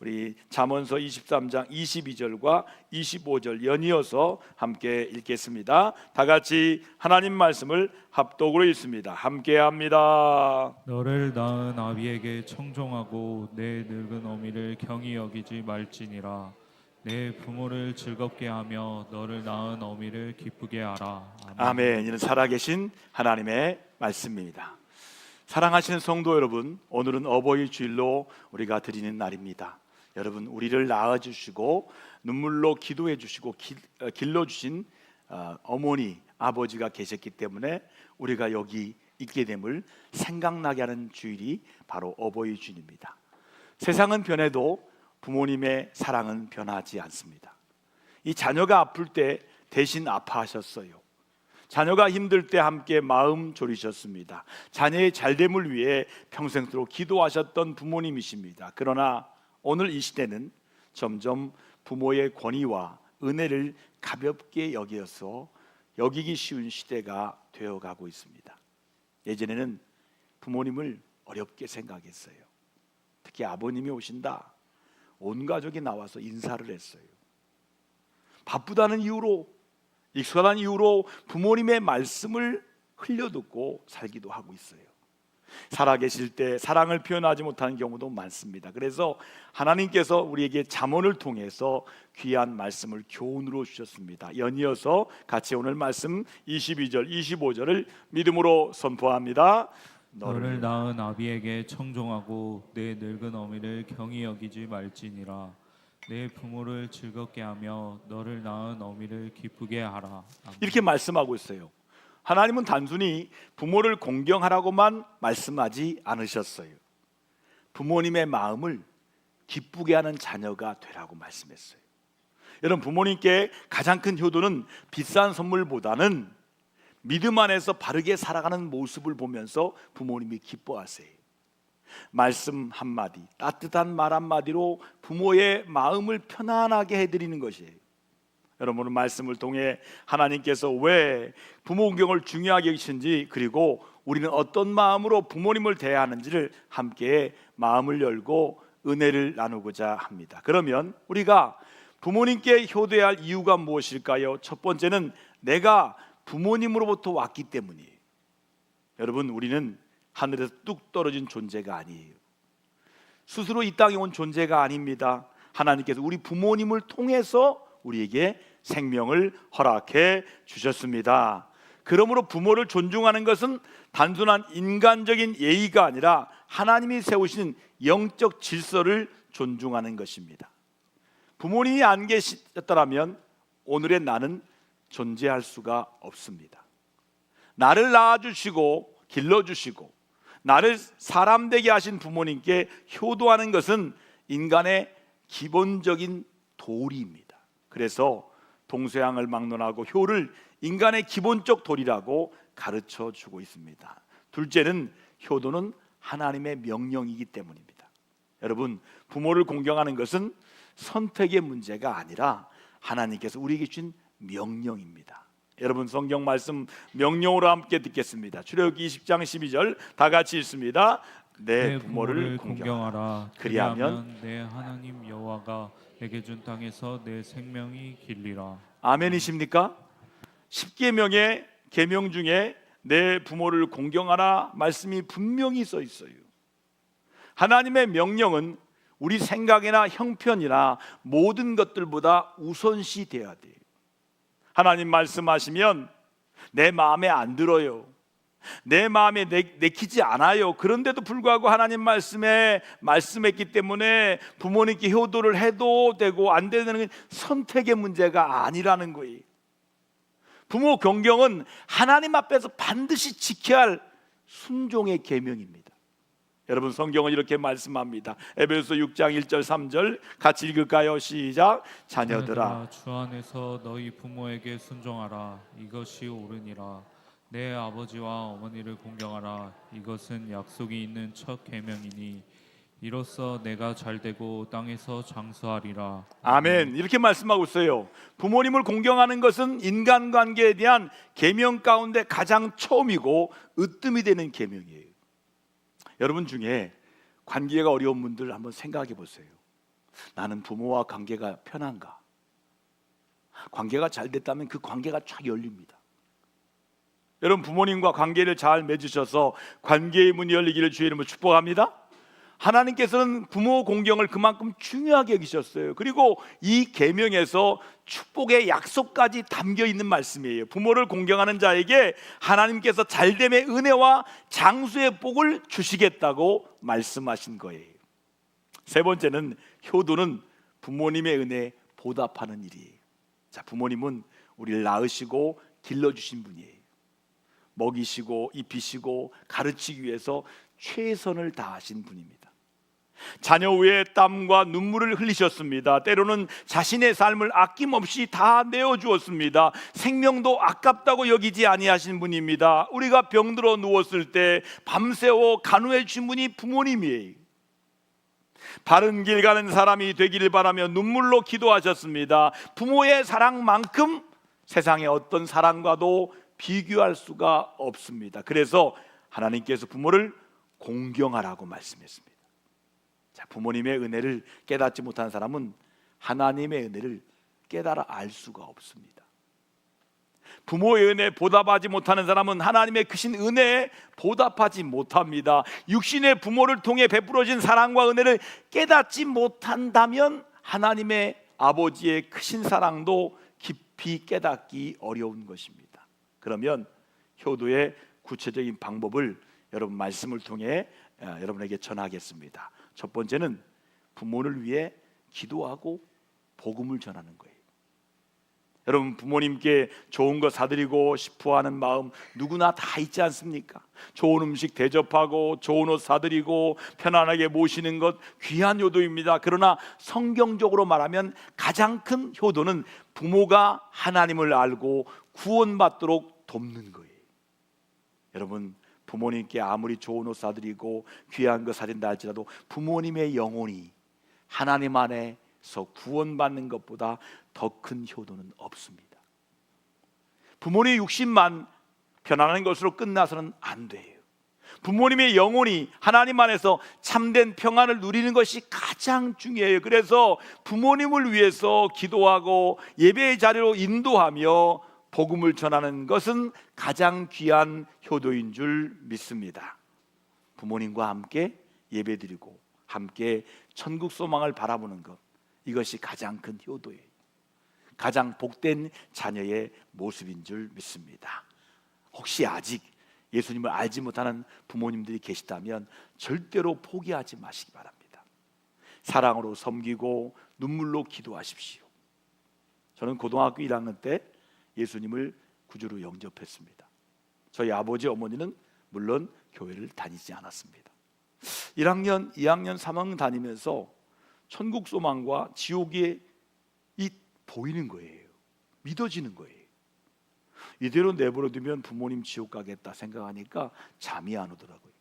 우리 잠언서 23장 22절과 25절 연이어서 함께 읽겠습니다. 다 같이 하나님 말씀을 합독으로 읽습니다. 함께 합니다. 너를 낳은 아비에게 청종하고 내 늙은 어미를 경히 여기지 말지니라. 내 부모를 즐겁게 하며 너를 낳은 어미를 기쁘게 하라. 아멘. 이는 살아계신 하나님의 말씀입니다. 사랑하시는 성도 여러분, 오늘은 어버이 주일로 우리가 드리는 날입니다. 여러분, 우리를 낳아주시고 눈물로 기도해 주시고 길러주신 어머니, 아버지가 계셨기 때문에 우리가 여기 있게 됨을 생각나게 하는 주일이 바로 어버이 주일입니다. 세상은 변해도 부모님의 사랑은 변하지 않습니다. 이 자녀가 아플 때 대신 아파하셨어요. 자녀가 힘들 때 함께 마음 졸이셨습니다. 자녀의 잘됨을 위해 평생도록 기도하셨던 부모님이십니다. 그러나 오늘 이 시대는 점점 부모의 권위와 은혜를 가볍게 여겨서 여기기 쉬운 시대가 되어가고 있습니다. 예전에는 부모님을 어렵게 생각했어요. 특히 아버님이 오신다, 온 가족이 나와서 인사를 했어요. 바쁘다는 이유로, 익숙하다는 이유로 부모님의 말씀을 흘려듣고 살기도 하고 있어요. 살아계실 때 사랑을 표현하지 못하는 경우도 많습니다. 그래서 하나님께서 우리에게 잠언을 통해서 귀한 말씀을 교훈으로 주셨습니다. 연이어서 같이 오늘 말씀 22절, 25절을 믿음으로 선포합니다. 너를 낳은 아비에게 청종하고 내 늙은 어미를 경히 여기지 말지니라. 내 부모를 즐겁게 하며 너를 낳은 어미를 기쁘게 하라. 아멘. 이렇게 말씀하고 있어요. 하나님은 단순히 부모를 공경하라고만 말씀하지 않으셨어요. 부모님의 마음을 기쁘게 하는 자녀가 되라고 말씀했어요. 여러분, 부모님께 가장 큰 효도는 비싼 선물보다는 믿음 안에서 바르게 살아가는 모습을 보면서 부모님이 기뻐하세요. 말씀 한마디, 따뜻한 말 한마디로 부모의 마음을 편안하게 해드리는 것이에요. 여러분, 오늘 말씀을 통해 하나님께서 왜 부모 공경을 중요하게 여기신지, 그리고 우리는 어떤 마음으로 부모님을 대해야 하는지를 함께 마음을 열고 은혜를 나누고자 합니다. 그러면 우리가 부모님께 효도해야 할 이유가 무엇일까요? 첫 번째는 내가 부모님으로부터 왔기 때문이에요. 여러분, 우리는 하늘에서 뚝 떨어진 존재가 아니에요. 스스로 이 땅에 온 존재가 아닙니다. 하나님께서 우리 부모님을 통해서 우리에게 생명을 허락해 주셨습니다. 그러므로 부모를 존중하는 것은 단순한 인간적인 예의가 아니라 하나님이 세우신 영적 질서를 존중하는 것입니다. 부모님이 안 계셨더라면 오늘의 나는 존재할 수가 없습니다. 나를 낳아주시고 길러주시고 나를 사람 되게 하신 부모님께 효도하는 것은 인간의 기본적인 도리입니다. 그래서 동서양을 막론하고 효를 인간의 기본적 도리라고 가르쳐 주고 있습니다. 둘째는 효도는 하나님의 명령이기 때문입니다. 여러분, 부모를 공경하는 것은 선택의 문제가 아니라 하나님께서 우리에게 주신 명령입니다. 여러분, 성경 말씀 명령으로 함께 듣겠습니다. 출애굽기 20장 12절 다 같이 읽습니다. 내 부모를 공경하라. 그리하면 내 하나님 여호와가 내게 준 땅에서 내 생명이 길리라. 아멘이십니까? 10계명의 계명 중에 내 부모를 공경하라 말씀이 분명히 써 있어요. 하나님의 명령은 우리 생각이나 형편이나 모든 것들보다 우선시 돼야 돼요. 하나님 말씀하시면 내 마음에 안 들어요. 내 마음에 내키지 않아요. 그런데도 불구하고 하나님 말씀에 말씀했기 때문에 부모님께 효도를 해도 되고 안 되는 건 선택의 문제가 아니라는 거예요. 부모 공경은 하나님 앞에서 반드시 지켜야 할 순종의 계명입니다. 여러분, 성경은 이렇게 말씀합니다. 에베소서 6장 1절 3절 같이 읽을까요? 시작. 자녀들아, 주 안에서 너희 부모에게 순종하라. 이것이 옳으니라. 내 아버지와 어머니를 공경하라. 이것은 약속이 있는 첫 계명이니 이로써 내가 잘되고 땅에서 장수하리라. 아멘. 이렇게 말씀하고 있어요. 부모님을 공경하는 것은 인간관계에 대한 계명 가운데 가장 처음이고 으뜸이 되는 계명이에요. 여러분 중에 관계가 어려운 분들 한번 생각해 보세요. 나는 부모와 관계가 편한가? 관계가 잘 됐다면 그 관계가 쫙 열립니다. 여러분, 부모님과 관계를 잘 맺으셔서 관계의 문이 열리기를 주의 이름으로 축복합니다. 하나님께서는 부모 공경을 그만큼 중요하게 여기셨어요. 그리고 이 계명에서 축복의 약속까지 담겨 있는 말씀이에요. 부모를 공경하는 자에게 하나님께서 잘됨의 은혜와 장수의 복을 주시겠다고 말씀하신 거예요. 세 번째는 효도는 부모님의 은혜에 보답하는 일이에요. 자, 부모님은 우리를 낳으시고 길러주신 분이에요. 먹이시고 입히시고 가르치기 위해서 최선을 다하신 분입니다. 자녀 위에 땀과 눈물을 흘리셨습니다. 때로는 자신의 삶을 아낌없이 다 내어주었습니다. 생명도 아깝다고 여기지 아니하신 분입니다. 우리가 병들어 누웠을 때 밤새워 간호해 주신 분이 부모님이에요. 바른 길 가는 사람이 되기를 바라며 눈물로 기도하셨습니다. 부모의 사랑만큼 세상의 어떤 사랑과도 비교할 수가 없습니다. 그래서 하나님께서 부모를 공경하라고 말씀했습니다. 자, 부모님의 은혜를 깨닫지 못한 사람은 하나님의 은혜를 깨달아 알 수가 없습니다. 부모의 은혜에 보답하지 못하는 사람은 하나님의 크신 은혜에 보답하지 못합니다. 육신의 부모를 통해 베풀어진 사랑과 은혜를 깨닫지 못한다면 하나님의 아버지의 크신 사랑도 깊이 깨닫기 어려운 것입니다. 그러면 효도의 구체적인 방법을 여러분 말씀을 통해 여러분에게 전하겠습니다. 첫 번째는 부모를 위해 기도하고 복음을 전하는 거예요. 여러분, 부모님께 좋은 거 사드리고 싶어하는 마음 누구나 다 있지 않습니까? 좋은 음식 대접하고 좋은 옷 사드리고 편안하게 모시는 것 귀한 효도입니다. 그러나 성경적으로 말하면 가장 큰 효도는 부모가 하나님을 알고 구원받도록 돕는 거예요. 여러분, 부모님께 아무리 좋은 옷 사드리고 귀한 거 사준다 할지라도 부모님의 영혼이 하나님 안에서 구원받는 것보다 더 큰 효도는 없습니다. 부모님의 육신만 편안한 것으로 끝나서는 안 돼요. 부모님의 영혼이 하나님 안에서 참된 평안을 누리는 것이 가장 중요해요. 그래서 부모님을 위해서 기도하고 예배의 자리로 인도하며 복음을 전하는 것은 가장 귀한 효도인 줄 믿습니다. 부모님과 함께 예배드리고 함께 천국 소망을 바라보는 것, 이것이 가장 큰 효도예요. 가장 복된 자녀의 모습인 줄 믿습니다. 혹시 아직 예수님을 알지 못하는 부모님들이 계시다면 절대로 포기하지 마시기 바랍니다. 사랑으로 섬기고 눈물로 기도하십시오. 저는 고등학교 1학년 때 예수님을 구주로 영접했습니다. 저희 아버지 어머니는 물론 교회를 다니지 않았습니다. 1학년, 2학년, 3학년 다니면서 천국 소망과 지옥이 보이는 거예요. 믿어지는 거예요. 이대로 내버려두면 부모님 지옥 가겠다 생각하니까 잠이 안 오더라고요.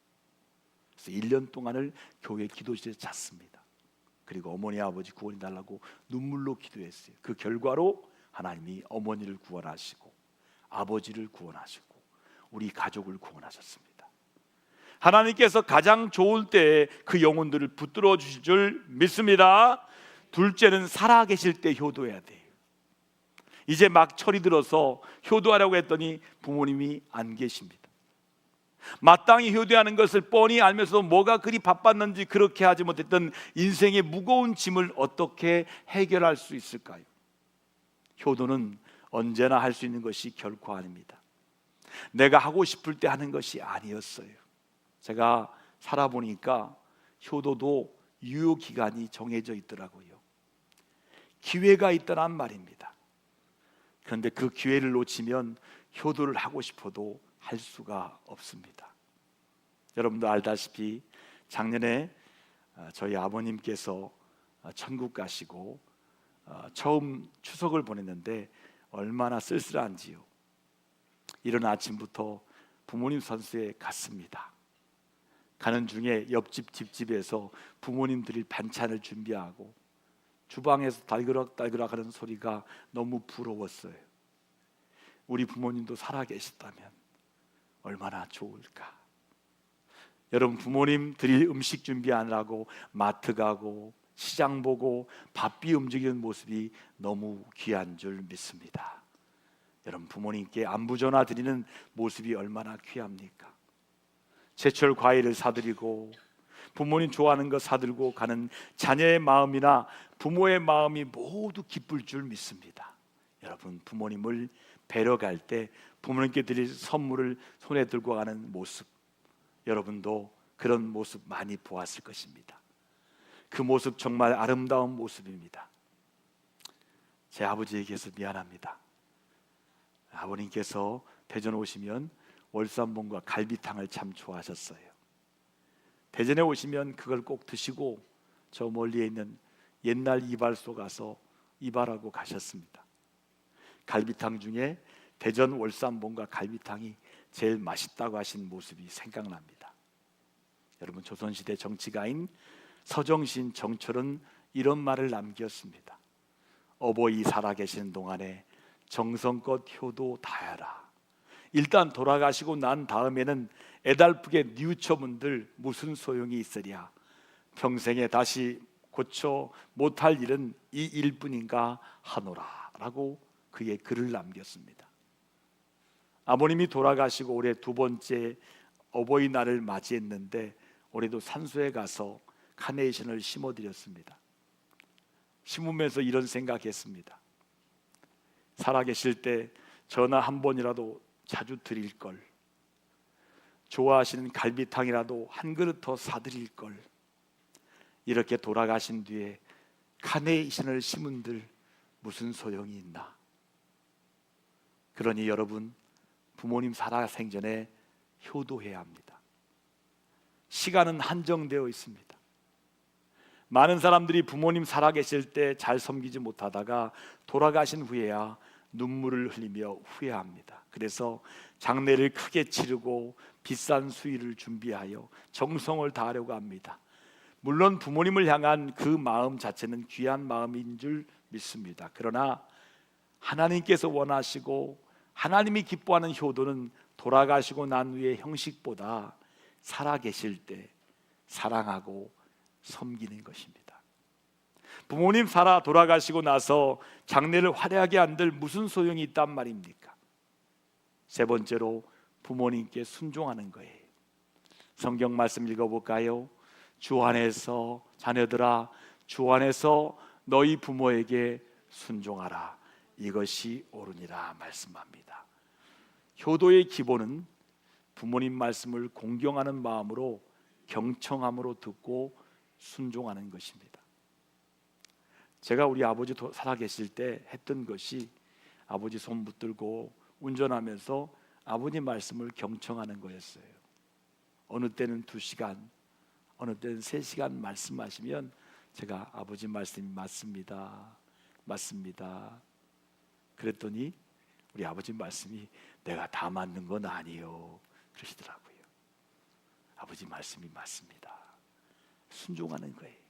그래서 1년 동안을 교회 기도실에 잤습니다. 그리고 어머니 아버지 구원이 달라고 눈물로 기도했어요. 그 결과로 하나님이 어머니를 구원하시고 아버지를 구원하시고 우리 가족을 구원하셨습니다. 하나님께서 가장 좋을 때에 그 영혼들을 붙들어 주실 줄 믿습니다. 둘째는 살아계실 때 효도해야 돼요. 이제 막 철이 들어서 효도하려고 했더니 부모님이 안 계십니다. 마땅히 효도하는 것을 뻔히 알면서도 뭐가 그리 바빴는지 그렇게 하지 못했던 인생의 무거운 짐을 어떻게 해결할 수 있을까요? 효도는 언제나 할 수 있는 것이 결코 아닙니다. 내가 하고 싶을 때 하는 것이 아니었어요. 제가 살아보니까 효도도 유효기간이 정해져 있더라고요. 기회가 있다란 말입니다. 그런데 그 기회를 놓치면 효도를 하고 싶어도 할 수가 없습니다. 여러분도 알다시피 작년에 저희 아버님께서 천국 가시고 처음 추석을 보냈는데 얼마나 쓸쓸한지요. 이른 아침부터 부모님 선수에 갔습니다. 가는 중에 옆집 집집에서 부모님 드릴 반찬을 준비하고 주방에서 달그락달그락 하는 소리가 너무 부러웠어요. 우리 부모님도 살아계셨다면 얼마나 좋을까. 여러분, 부모님 드릴 음식 준비하느라고 마트 가고 시장 보고 바삐 움직이는 모습이 너무 귀한 줄 믿습니다. 여러분, 부모님께 안부 전화 드리는 모습이 얼마나 귀합니까? 제철 과일을 사드리고 부모님 좋아하는 거 사들고 가는 자녀의 마음이나 부모의 마음이 모두 기쁠 줄 믿습니다. 여러분, 부모님을 뵈러 갈 때 부모님께 드릴 선물을 손에 들고 가는 모습, 여러분도 그런 모습 많이 보았을 것입니다. 그 모습 정말 아름다운 모습입니다. 제 아버지에게서 미안합니다. 아버님께서 대전 오시면 월삼봉과 갈비탕을 참 좋아하셨어요. 대전에 오시면 그걸 꼭 드시고 저 멀리에 있는 옛날 이발소 가서 이발하고 가셨습니다. 갈비탕 중에 대전 월삼봉과 갈비탕이 제일 맛있다고 하신 모습이 생각납니다. 여러분, 조선시대 정치가인 서정신 정철은 이런 말을 남겼습니다. 어버이 살아계신 동안에 정성껏 효도 다하라. 일단 돌아가시고 난 다음에는 애달프게 뉘우쳐문들 무슨 소용이 있으랴. 평생에 다시 고쳐 못할 일은 이 일뿐인가 하노라 라고 그의 글을 남겼습니다. 아버님이 돌아가시고 올해 두 번째 어버이날을 맞이했는데 올해도 산소에 가서 카네이션을 심어드렸습니다. 심으면서 이런 생각했습니다. 살아계실 때 전화 한 번이라도 자주 드릴 걸, 좋아하시는 갈비탕이라도 한 그릇 더 사드릴 걸, 이렇게 돌아가신 뒤에 카네이션을 심은들 무슨 소용이 있나. 그러니 여러분, 부모님 살아생전에 효도해야 합니다. 시간은 한정되어 있습니다. 많은 사람들이 부모님 살아계실 때 잘 섬기지 못하다가 돌아가신 후에야 눈물을 흘리며 후회합니다. 그래서 장례를 크게 치르고 비싼 수의를 준비하여 정성을 다하려고 합니다. 물론 부모님을 향한 그 마음 자체는 귀한 마음인 줄 믿습니다. 그러나 하나님께서 원하시고 하나님이 기뻐하는 효도는 돌아가시고 난 후의 형식보다 살아계실 때 사랑하고 섬기는 것입니다. 부모님 살아 돌아가시고 나서 장례를 화려하게 한들 무슨 소용이 있단 말입니까? 세 번째로 부모님께 순종하는 거예요. 성경 말씀 읽어볼까요? 주 안에서, 자녀들아, 주 안에서 너희 부모에게 순종하라. 이것이 옳으니라 말씀합니다. 효도의 기본은 부모님 말씀을 공경하는 마음으로 경청함으로 듣고 순종하는 것입니다. 제가 우리 아버지 살아계실 때 했던 것이 아버지 손 붙들고 운전하면서 아버지 말씀을 경청하는 거였어요. 어느 때는 2시간, 어느 때는 3시간 말씀하시면 제가 아버지 말씀이 맞습니다, 맞습니다. 그랬더니 우리 아버지 말씀이 내가 다 맞는 건 아니요 그러시더라고요. 아버지 말씀이 맞습니다. 순종하는 거예요.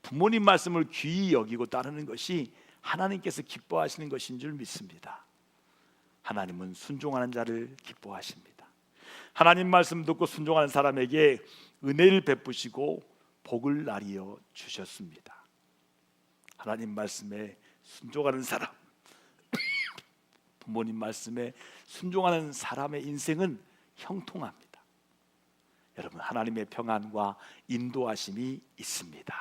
부모님 말씀을 귀히 여기고 따르는 것이 하나님께서 기뻐하시는 것인 줄 믿습니다. 하나님은 순종하는 자를 기뻐하십니다. 하나님 말씀 듣고 순종하는 사람에게 은혜를 베푸시고 복을 나리어 주셨습니다. 하나님 말씀에 순종하는 사람, 부모님 말씀에 순종하는 사람의 인생은 형통합니다. 여러분, 하나님의 평안과 인도하심이 있습니다.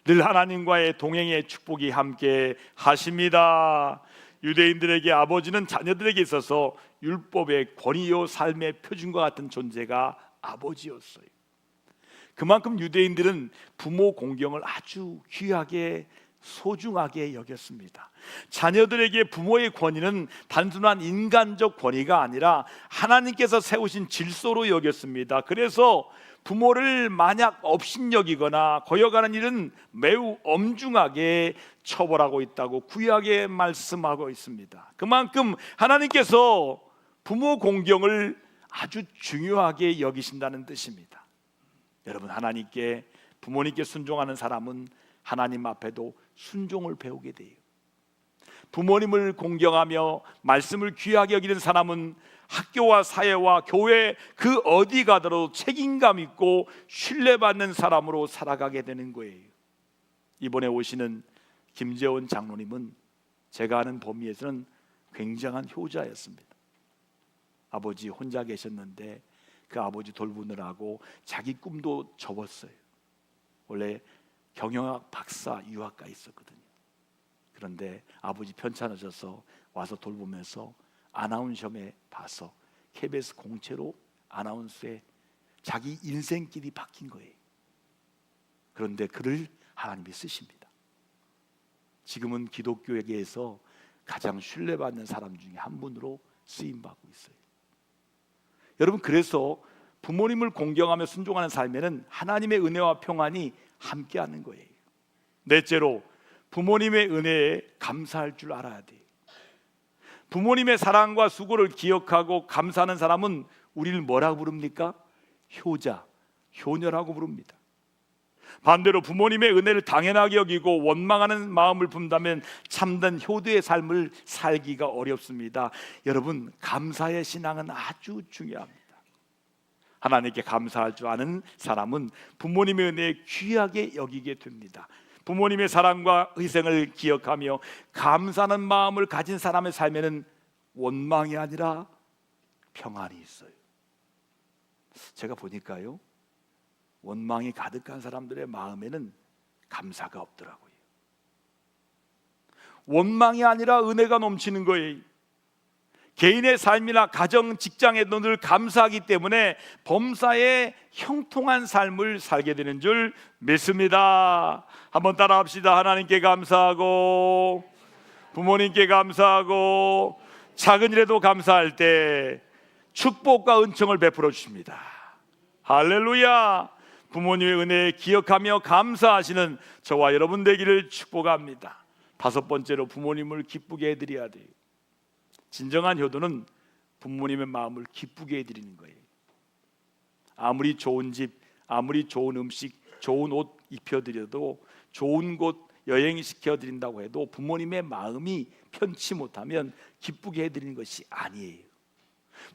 늘 하나님과의 동행의 축복이 함께 하십니다. 유대인들에게 아버지는 자녀들에게 있어서 율법의 권위요 삶의 표준과 같은 존재가 아버지였어요. 그만큼 유대인들은 부모 공경을 아주 귀하게 소중하게 여겼습니다. 자녀들에게 부모의 권위는 단순한 인간적 권위가 아니라 하나님께서 세우신 질서로 여겼습니다. 그래서 부모를 만약 업신여기거나 거역하는 일은 매우 엄중하게 처벌하고 있다고 구약에 말씀하고 있습니다. 그만큼 하나님께서 부모 공경을 아주 중요하게 여기신다는 뜻입니다. 여러분, 하나님께, 부모님께 순종하는 사람은 하나님 앞에도 순종을 배우게 돼요. 부모님을 공경하며 말씀을 귀하게 여기는 사람은 학교와 사회와 교회 그 어디 가더라도 책임감 있고 신뢰받는 사람으로 살아가게 되는 거예요. 이번에 오시는 김재원 장로님은 제가 아는 범위에서는 굉장한 효자였습니다. 아버지 혼자 계셨는데 그 아버지 돌보느라고 자기 꿈도 접었어요. 원래 경영학 박사 유학가 있었거든요. 그런데 아버지 편찮으셔서 와서 돌보면서 아나운서에 봐서 KBS 공채로 아나운서에 자기 인생길이 바뀐 거예요. 그런데 그를 하나님이 쓰십니다. 지금은 기독교계에서 가장 신뢰받는 사람 중에 한 분으로 쓰임받고 있어요. 여러분, 그래서 부모님을 공경하며 순종하는 삶에는 하나님의 은혜와 평안이 함께하는 거예요. 넷째로 부모님의 은혜에 감사할 줄 알아야 돼요. 부모님의 사랑과 수고를 기억하고 감사하는 사람은 우리를 뭐라고 부릅니까? 효자, 효녀라고 부릅니다. 반대로 부모님의 은혜를 당연하게 여기고 원망하는 마음을 품다면 참된 효도의 삶을 살기가 어렵습니다. 여러분, 감사의 신앙은 아주 중요합니다. 하나님께 감사할 줄 아는 사람은 부모님의 은혜에 귀하게 여기게 됩니다. 부모님의 사랑과 희생을 기억하며 감사하는 마음을 가진 사람의 삶에는 원망이 아니라 평안이 있어요. 제가 보니까요, 원망이 가득한 사람들의 마음에는 감사가 없더라고요. 원망이 아니라 은혜가 넘치는 거예요. 개인의 삶이나 가정, 직장에도 늘 감사하기 때문에 범사에 형통한 삶을 살게 되는 줄 믿습니다. 한번 따라합시다. 하나님께 감사하고 부모님께 감사하고 작은 일에도 감사할 때 축복과 은총을 베풀어 주십니다. 할렐루야. 부모님의 은혜에 기억하며 감사하시는 저와 여러분 되기를 축복합니다. 다섯 번째로 부모님을 기쁘게 해드려야 돼요. 진정한 효도는 부모님의 마음을 기쁘게 해드리는 거예요. 아무리 좋은 집, 아무리 좋은 음식, 좋은 옷 입혀드려도, 좋은 곳 여행시켜드린다고 해도 부모님의 마음이 편치 못하면 기쁘게 해드리는 것이 아니에요.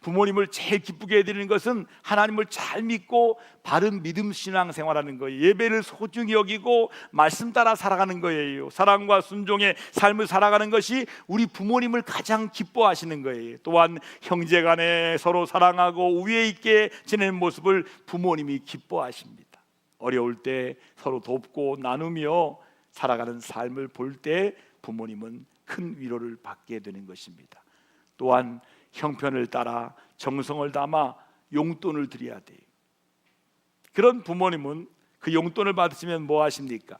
부모님을 제일 기쁘게 해드리는 것은 하나님을 잘 믿고 바른 믿음 신앙 생활하는 거예요. 예배를 소중히 여기고 말씀 따라 살아가는 거예요. 사랑과 순종의 삶을 살아가는 것이 우리 부모님을 가장 기뻐하시는 거예요. 또한 형제간에 서로 사랑하고 우애 있게 지내는 모습을 부모님이 기뻐하십니다. 어려울 때 서로 돕고 나누며 살아가는 삶을 볼 때 부모님은 큰 위로를 받게 되는 것입니다. 또한 형편을 따라 정성을 담아 용돈을 드려야 돼요. 그런 부모님은 그 용돈을 받으시면 뭐 하십니까?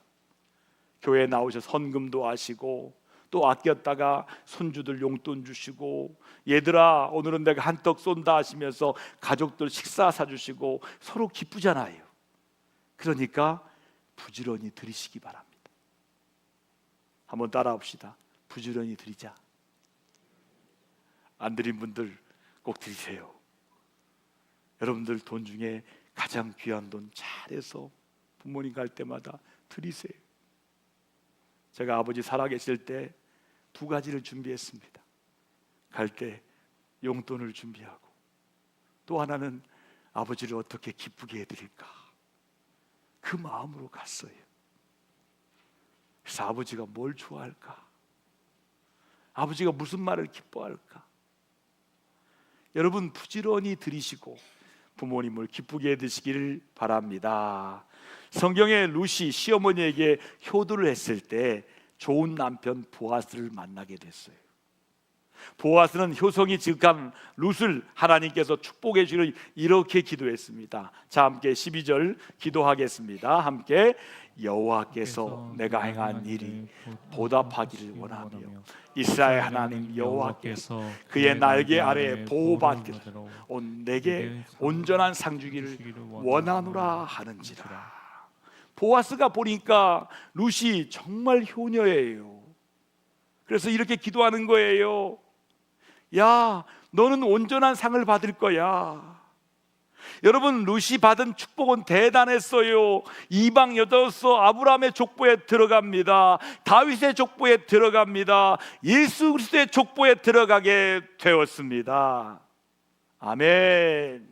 교회에 나오셔서 헌금도 하시고 또 아꼈다가 손주들 용돈 주시고, 얘들아 오늘은 내가 한떡 쏜다 하시면서 가족들 식사 사주시고 서로 기쁘잖아요. 그러니까 부지런히 드리시기 바랍니다. 한번 따라합시다. 부지런히 드리자. 안 드린 분들 꼭 드리세요. 여러분들 돈 중에 가장 귀한 돈 잘해서 부모님 갈 때마다 드리세요. 제가 아버지 살아계실 때 두 가지를 준비했습니다. 갈 때 용돈을 준비하고, 또 하나는 아버지를 어떻게 기쁘게 해드릴까, 그 마음으로 갔어요. 그래서 아버지가 뭘 좋아할까, 아버지가 무슨 말을 기뻐할까. 여러분, 부지런히 드리시고 부모님을 기쁘게 해드시기를 바랍니다. 성경에 루시 시어머니에게 효도를 했을 때 좋은 남편 보아스를 만나게 됐어요. 보아스는 효성이 지극한 룻을 하나님께서 축복해 주기를 이렇게 기도했습니다. 자, 함께 12절 기도하겠습니다. 함께 여호와께서 내가 행한 일이 보답하기를 원하며 이스라엘 하나님 여호와께서 그의 날개 아래에 보호받기를 온 내게 온전한 상 주기를 원하노라 하는지라. 보아스가 보니까 룻이 정말 효녀예요. 그래서 이렇게 기도하는 거예요. 야, 너는 온전한 상을 받을 거야. 여러분, 룻이 받은 축복은 대단했어요. 이방 여자로서 아브라함의 족보에 들어갑니다. 다윗의 족보에 들어갑니다. 예수 그리스도의 족보에 들어가게 되었습니다. 아멘.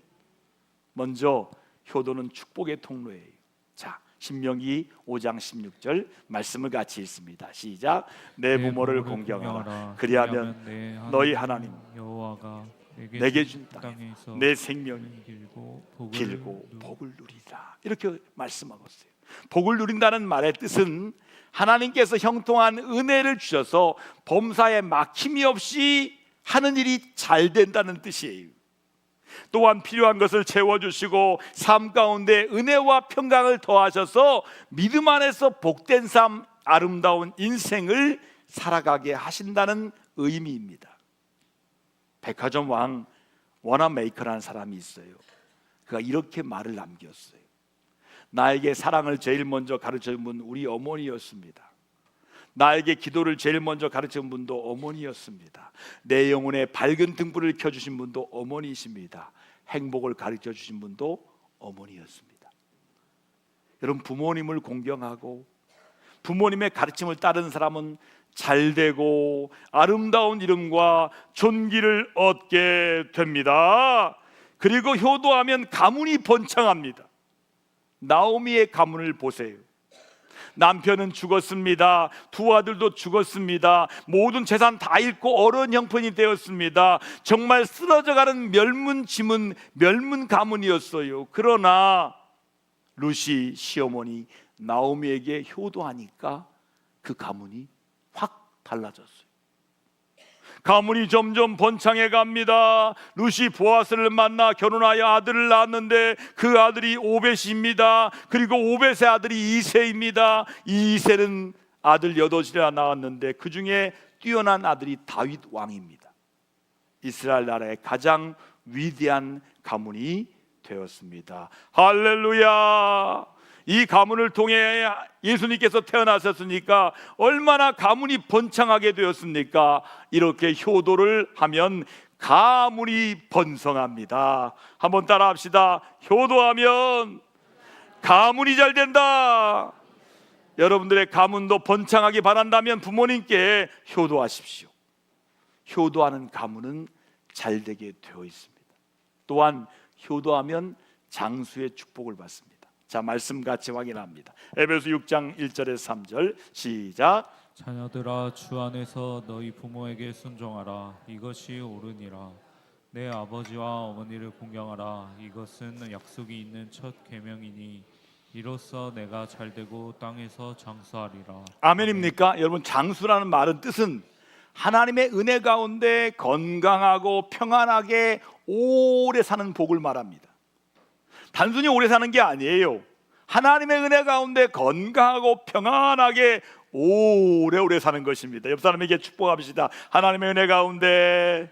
먼저 효도는 축복의 통로예요. 자, 신명기 5장 16절 말씀을 같이 읽습니다. 시작. 내 부모를 공경하라. 그리하면 너희 하나님 여호와가 내게 준 땅에서 내 생명이 길고 복을 누리라. 이렇게 말씀하고 있어요. 복을 누린다는 말의 뜻은 하나님께서 형통한 은혜를 주셔서 범사에 막힘이 없이 하는 일이 잘 된다는 뜻이에요. 또한 필요한 것을 채워주시고 삶 가운데 은혜와 평강을 더하셔서 믿음 안에서 복된 삶, 아름다운 인생을 살아가게 하신다는 의미입니다. 백화점 왕 워너메이커라는 사람이 있어요. 그가 이렇게 말을 남겼어요. 나에게 사랑을 제일 먼저 가르쳐준 분 우리 어머니였습니다. 나에게 기도를 제일 먼저 가르친 분도 어머니였습니다. 내 영혼에 밝은 등불을 켜주신 분도 어머니이십니다. 행복을 가르쳐 주신 분도 어머니였습니다. 여러분, 부모님을 공경하고 부모님의 가르침을 따르는 사람은 잘되고 아름다운 이름과 존귀를 얻게 됩니다. 그리고 효도하면 가문이 번창합니다. 나오미의 가문을 보세요. 남편은 죽었습니다. 두 아들도 죽었습니다. 모든 재산 다 잃고 어려운 형편이 되었습니다. 정말 쓰러져가는 멸문지문, 멸문 가문이었어요. 그러나 룻이 시어머니 나오미에게 효도하니까 그 가문이 확 달라졌어요. 가문이 점점 번창해 갑니다. 룻이 보아스를 만나 결혼하여 아들을 낳았는데 그 아들이 오벳입니다. 그리고 오벳의 아들이 이새입니다. 이새는 아들 8이나 낳았는데 그 중에 뛰어난 아들이 다윗 왕입니다. 이스라엘 나라의 가장 위대한 가문이 되었습니다. 할렐루야. 이 가문을 통해 예수님께서 태어나셨으니까 얼마나 가문이 번창하게 되었습니까? 이렇게 효도를 하면 가문이 번성합니다. 한번 따라 합시다. 효도하면 가문이 잘 된다. 여러분들의 가문도 번창하기 바란다면 부모님께 효도하십시오. 효도하는 가문은 잘 되게 되어 있습니다. 또한 효도하면 장수의 축복을 받습니다. 자, 말씀 같이 확인합니다. 에베소 6장 1절에서 3절 시작. 자녀들아, 주 안에서 너희 부모에게 순종하라. 이것이 옳으니라. 내 아버지와 어머니를 공경하라. 이것은 약속이 있는 첫 계명이니 이로써 내가 잘되고 땅에서 장수하리라. 아멘입니까? 여러분, 장수라는 말은 뜻은 하나님의 은혜 가운데 건강하고 평안하게 오래 사는 복을 말합니다. 단순히 오래 사는 게 아니에요. 하나님의 은혜 가운데 건강하고 평안하게 오래오래 사는 것입니다. 옆 사람에게 축복합시다. 하나님의 은혜 가운데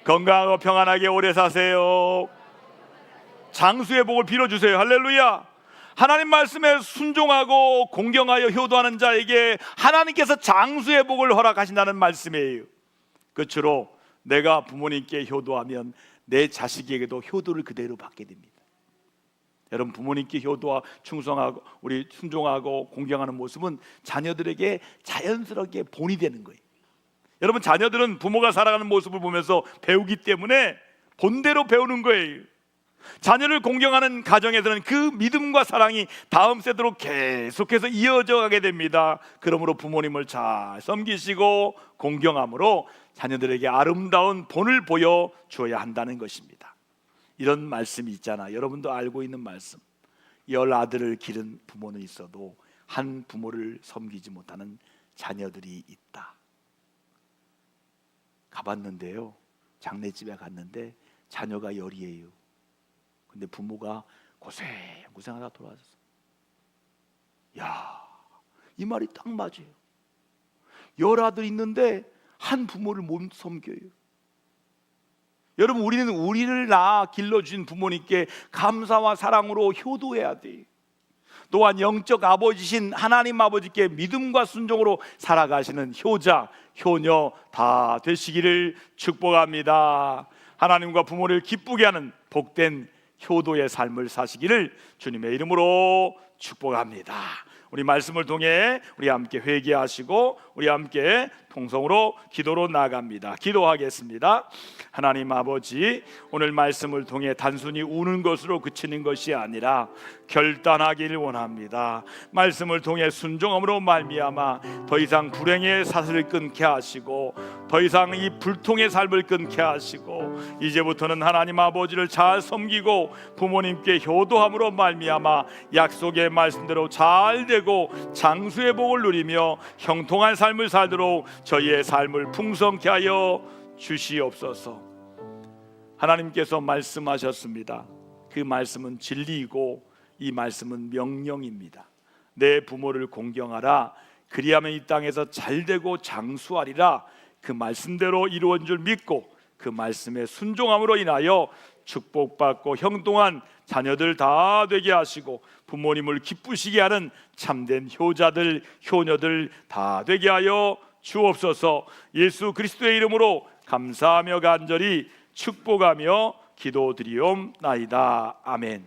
건강하고 평안하게 오래 사세요. 장수의 복을 빌어주세요. 할렐루야. 하나님 말씀에 순종하고 공경하여 효도하는 자에게 하나님께서 장수의 복을 허락하신다는 말씀이에요. 끝으로 내가 부모님께 효도하면 내 자식에게도 효도를 그대로 받게 됩니다. 여러분, 부모님께 효도와 충성하고 우리 순종하고 공경하는 모습은 자녀들에게 자연스럽게 본이 되는 거예요. 여러분, 자녀들은 부모가 살아가는 모습을 보면서 배우기 때문에 본대로 배우는 거예요. 자녀를 공경하는 가정에서는 그 믿음과 사랑이 다음 세대로 계속해서 이어져 가게 됩니다. 그러므로 부모님을 잘 섬기시고 공경함으로 자녀들에게 아름다운 본을 보여줘야 한다는 것입니다. 이런 말씀이 있잖아. 여러분도 알고 있는 말씀. 10아들을 기른 부모는 있어도 한 부모를 섬기지 못하는 자녀들이 있다. 가봤는데요, 장례집에 갔는데 자녀가 10이에요. 근데 부모가 고생하다 돌아왔어요. 야, 이 말이 딱 맞아요. 10아들 있는데 한 부모를 못 섬겨요. 여러분, 우리는 우리를 낳아 길러주신 부모님께 감사와 사랑으로 효도해야 돼요. 또한 영적 아버지신 하나님 아버지께 믿음과 순종으로 살아가시는 효자, 효녀 다 되시기를 축복합니다. 하나님과 부모를 기쁘게 하는 복된 효도의 삶을 사시기를 주님의 이름으로 축복합니다. 우리 말씀을 통해 우리 함께 회개하시고 우리 함께 통성으로 기도로 나아갑니다. 기도하겠습니다. 하나님 아버지, 오늘 말씀을 통해 단순히 우는 것으로 그치는 것이 아니라 결단하기를 원합니다. 말씀을 통해 순종함으로 말미암아 더 이상 불행의 사슬을 끊게 하시고 더 이상 이 불통의 삶을 끊게 하시고 이제부터는 하나님 아버지를 잘 섬기고 부모님께 효도함으로 말미암아 약속의 말씀대로 잘 되고 장수의 복을 누리며 형통한 삶을 살도록 저희의 삶을 풍성케 하여 주시옵소서. 하나님께서 말씀하셨습니다. 그 말씀은 진리이고 이 말씀은 명령입니다. 내 부모를 공경하라. 그리하면 이 땅에서 잘되고 장수하리라. 그 말씀대로 이루어진 줄 믿고 그 말씀에 순종함으로 인하여 축복받고 형통한 자녀들 다 되게 하시고 부모님을 기쁘시게 하는 참된 효자들 효녀들 다 되게 하여 주옵소서. 예수 그리스도의 이름으로 감사하며 간절히 축복하며 기도드리옵나이다. 아멘.